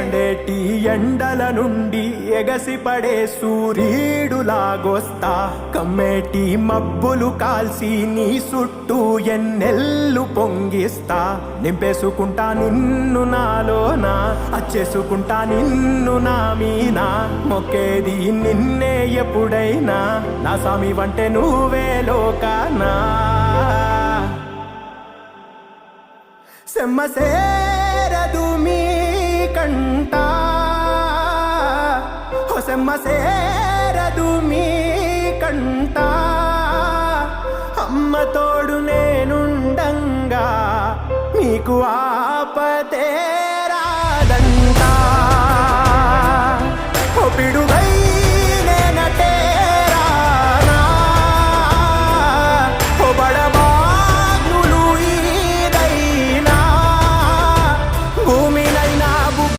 మండేటి ఎండల నుండి ఎగసిపడే సూర్యుడులాగొస్తా కమ్మేటి మబ్బులు కాల్సి నీ చుట్టూ ఎన్నెల్లు పొంగిస్తా నింపేసుకుంటా నిన్ను నాలోనా అచ్చేసుకుంటా నిన్ను నా మీనా మొక్కేది నిన్నే ఎప్పుడైనా నా స్వామి వంటే నువ్వే లోకానా సెమ్మ సేరదు మీ కంట సెమ్మ సేరదు మీ కంట అమ్మ తోడు నేనుండంగా మీకు ఆపతే